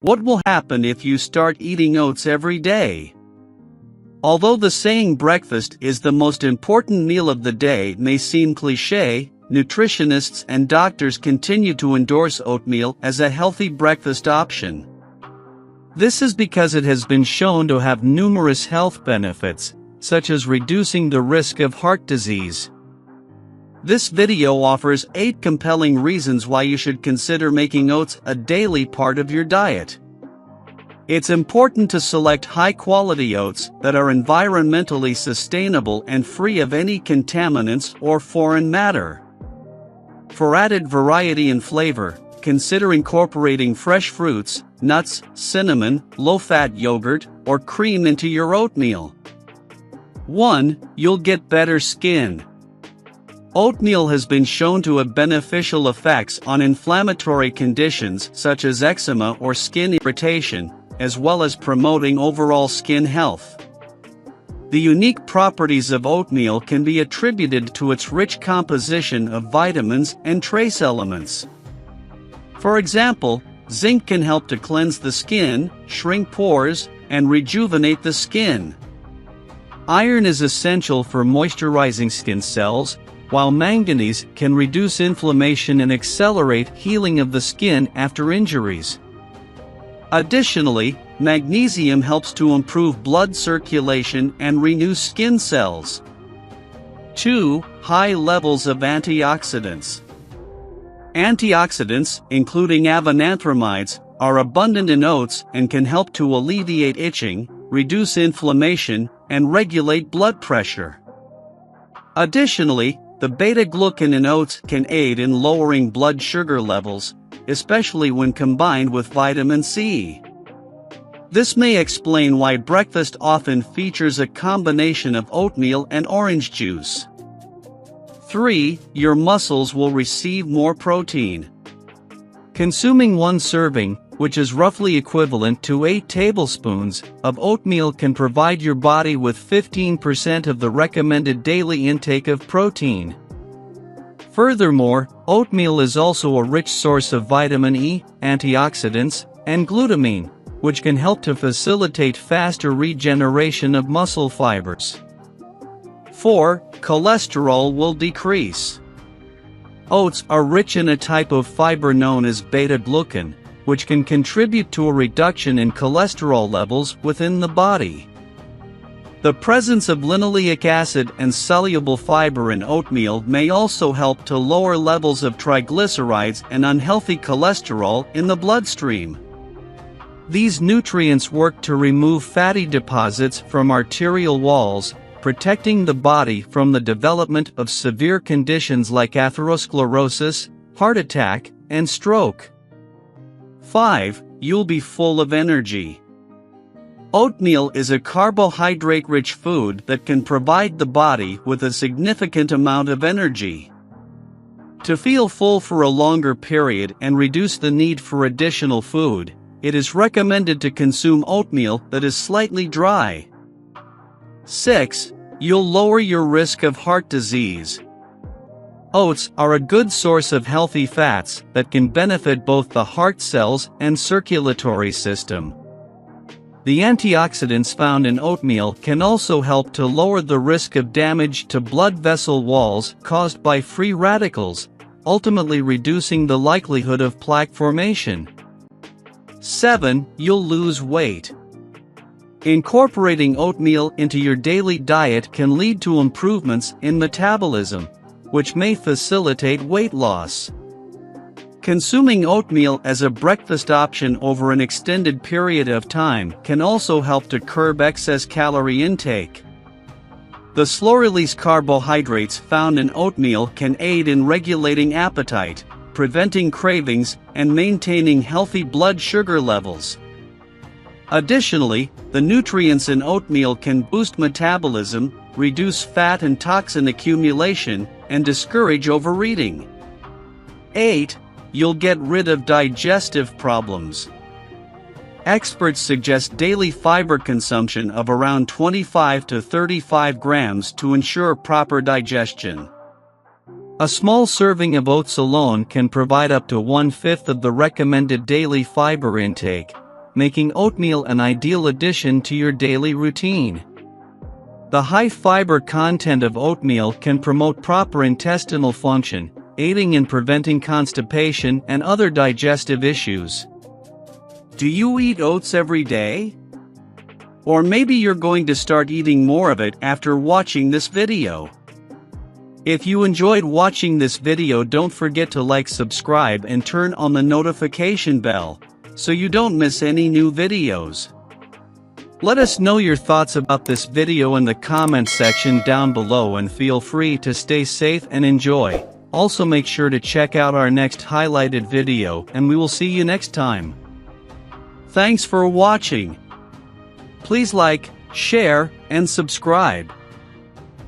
What will happen if you start eating oats every day? Although the saying breakfast is the most important meal of the day may seem cliché, nutritionists and doctors continue to endorse oatmeal as a healthy breakfast option. This is because it has been shown to have numerous health benefits, such as reducing the risk of heart disease. This video offers 8 compelling reasons why you should consider making oats a daily part of your diet. It's important to select high-quality oats that are environmentally sustainable and free of any contaminants or foreign matter. For added variety and flavor, consider incorporating fresh fruits, nuts, cinnamon, low-fat yogurt, or cream into your oatmeal. 1. You'll get better skin. Oatmeal has been shown to have beneficial effects on inflammatory conditions such as eczema or skin irritation, as well as promoting overall skin health. The unique properties of oatmeal can be attributed to its rich composition of vitamins and trace elements. For example, zinc can help to cleanse the skin, shrink pores, and rejuvenate the skin. Iron is essential for moisturizing skin cells, while manganese can reduce inflammation and accelerate healing of the skin after injuries. Additionally, magnesium helps to improve blood circulation and renew skin cells. 2. High levels of antioxidants. Antioxidants, including avenanthramides, are abundant in oats and can help to alleviate itching, reduce inflammation, and regulate blood pressure. Additionally, the beta-glucan in oats can aid in lowering blood sugar levels, especially when combined with vitamin C. This may explain why breakfast often features a combination of oatmeal and orange juice. 3. Your muscles will receive more protein. Consuming one serving, which is roughly equivalent to 8 tablespoons, of oatmeal can provide your body with 15% of the recommended daily intake of protein. Furthermore, oatmeal is also a rich source of vitamin E, antioxidants, and glutamine, which can help to facilitate faster regeneration of muscle fibers. 4. Cholesterol will decrease. Oats are rich in a type of fiber known as beta-glucan, which can contribute to a reduction in cholesterol levels within the body. The presence of linoleic acid and soluble fiber in oatmeal may also help to lower levels of triglycerides and unhealthy cholesterol in the bloodstream. These nutrients work to remove fatty deposits from arterial walls, protecting the body from the development of severe conditions like atherosclerosis, heart attack, and stroke. 5. You'll be full of energy. Oatmeal is a carbohydrate-rich food that can provide the body with a significant amount of energy. To feel full for a longer period and reduce the need for additional food, it is recommended to consume oatmeal that is slightly dry. 6. You'll lower your risk of heart disease. Oats are a good source of healthy fats that can benefit both the heart cells and circulatory system. The antioxidants found in oatmeal can also help to lower the risk of damage to blood vessel walls caused by free radicals, ultimately reducing the likelihood of plaque formation. 7. You'll lose weight. Incorporating oatmeal into your daily diet can lead to improvements in metabolism, which may facilitate weight loss. Consuming oatmeal as a breakfast option over an extended period of time can also help to curb excess calorie intake. The slow-release carbohydrates found in oatmeal can aid in regulating appetite, preventing cravings, and maintaining healthy blood sugar levels. Additionally, the nutrients in oatmeal can boost metabolism, reduce fat and toxin accumulation, and discourage overeating. 8. You'll get rid of digestive problems. Experts suggest daily fiber consumption of around 25 to 35 grams to ensure proper digestion. A small serving of oats alone can provide up to 1/5 of the recommended daily fiber intake, making oatmeal an ideal addition to your daily routine. The high fiber content of oatmeal can promote proper intestinal function, aiding in preventing constipation and other digestive issues. Do you eat oats every day? Or maybe you're going to start eating more of it after watching this video. If you enjoyed watching this video, don't forget to like, subscribe, and turn on the notification bell, so you don't miss any new videos. Let us know your thoughts about this video in the comments section down below, and feel free to stay safe and enjoy. Also make sure to check out our next highlighted video, and we will see you next time. Thanks for watching. Please like, share, and subscribe.